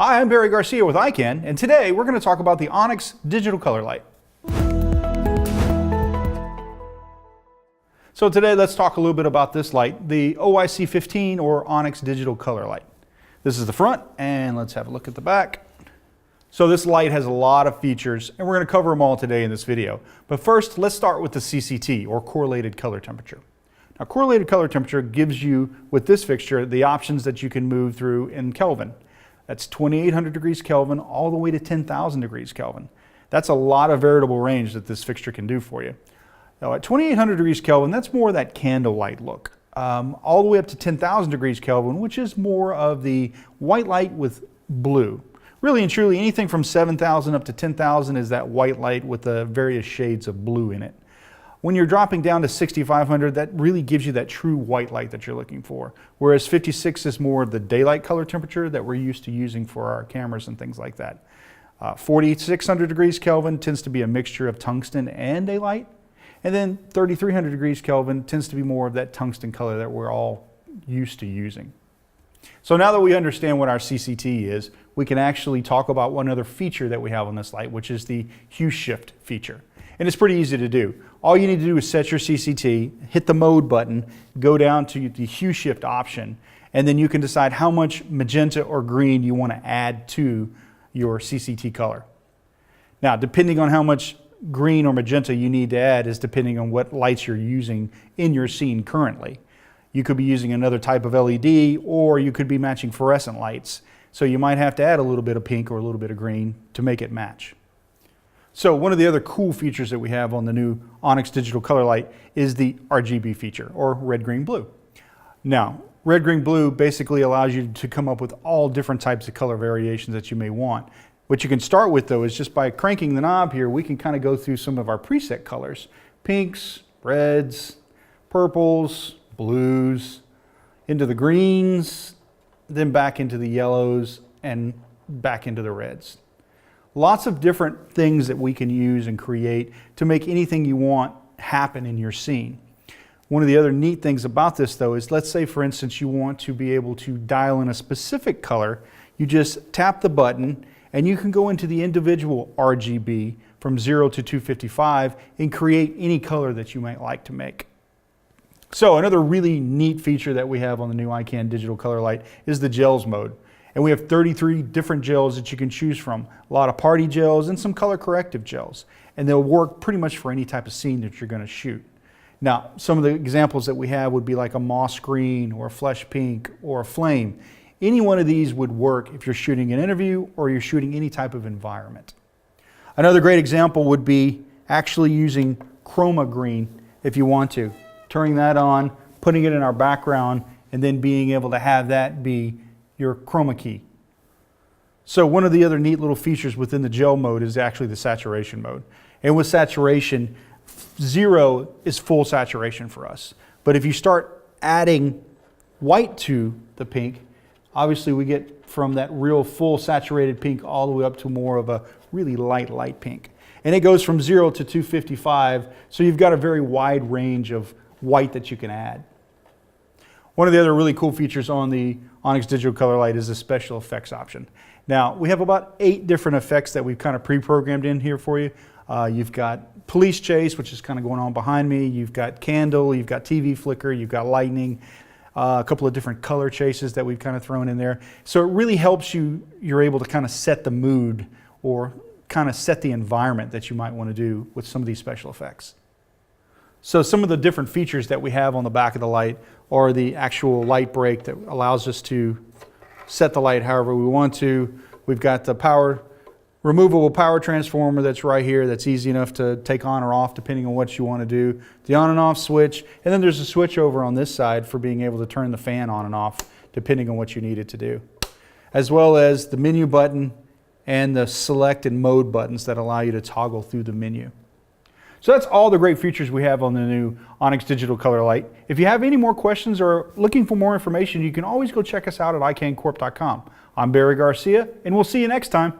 Hi, I'm Barry Garcia with Ikan, and today we're going to talk about the Onyx digital color light. So today let's talk a little bit about this light, the OYC15 or Onyx digital color light. This is the front, and let's have a look at the back. So this light has a lot of features, and we're going to cover them all today in this video. But first, let's start with the CCT, or correlated color temperature. Now, correlated color temperature gives you, with this fixture, the options that you can move through in Kelvin. That's 2800 degrees Kelvin all the way to 10,000 degrees Kelvin. That's a lot of variable range that this fixture can do for you. Now, at 2800 degrees Kelvin, that's more of that candlelight look. All the way up to 10,000 degrees Kelvin, which is more of the white light with blue. Really and truly, anything from 7,000 up to 10,000 is that white light with the various shades of blue in it. When you're dropping down to 6,500, that really gives you that true white light that you're looking for. Whereas 56 is more of the daylight color temperature that we're used to using for our cameras and things like that. 4,600 degrees Kelvin tends to be a mixture of tungsten and daylight. And then 3,300 degrees Kelvin tends to be more of that tungsten color that we're all used to using. So now that we understand what our CCT is, we can actually talk about one other feature that we have on this light, which is the hue shift feature. And it's pretty easy to do. All you need to do is set your CCT, hit the mode button, go down to the hue shift option, and then you can decide how much magenta or green you want to add to your CCT color. Now, depending on how much green or magenta you need to add is depending on what lights you're using in your scene currently. You could be using another type of LED, or you could be matching fluorescent lights. So you might have to add a little bit of pink or a little bit of green to make it match. So one of the other cool features that we have on the new Onyx digital color light is the RGB feature, or red, green, blue. Now, red, green, blue basically allows you to come up with all different types of color variations that you may want. What you can start with, though, is just by cranking the knob here, we can kind of go through some of our preset colors. Pinks, reds, purples, blues, into the greens, then back into the yellows, and back into the reds. Lots of different things that we can use and create to make anything you want happen in your scene. One of the other neat things about this, though, is let's say, for instance, you want to be able to dial in a specific color. You just tap the button, and you can go into the individual RGB from 0 to 255 and create any color that you might like to make. So another really neat feature that we have on the new Ikan digital color light is the gels mode. And we have 33 different gels that you can choose from. A lot of party gels and some color corrective gels. And they'll work pretty much for any type of scene that you're going to shoot. Now, some of the examples that we have would be like a moss green or a flesh pink or a flame. Any one of these would work if you're shooting an interview or you're shooting any type of environment. Another great example would be actually using chroma green if you want to. Turning that on, putting it in our background, and then being able to have that be your chroma key. So one of the other neat little features within the gel mode is actually the saturation mode. And with saturation, 0 is full saturation for us. But if you start adding white to the pink, obviously we get from that real full saturated pink all the way up to more of a really light pink. And it goes from 0 to 255, so you've got a very wide range of white that you can add. One of the other really cool features on the Onyx digital color light is the special effects option. Now, we have about 8 different effects that we've kind of pre-programmed in here for you. You've got police chase, which is kind of going on behind me. You've got candle, you've got TV flicker, you've got lightning, a couple of different color chases that we've kind of thrown in there. So it really helps you, you're able to kind of set the mood or kind of set the environment that you might want to do with some of these special effects. So some of the different features that we have on the back of the light are the actual light break that allows us to set the light however we want to. We've got the removable power transformer that's right here that's easy enough to take on or off depending on what you want to do. The on and off switch, and then there's a switch over on this side for being able to turn the fan on and off depending on what you need it to do. As well as the menu button and the select and mode buttons that allow you to toggle through the menu. So that's all the great features we have on the new Onyx digital color light. If you have any more questions or looking for more information, you can always go check us out at icancorp.com. I'm Barry Garcia, and we'll see you next time.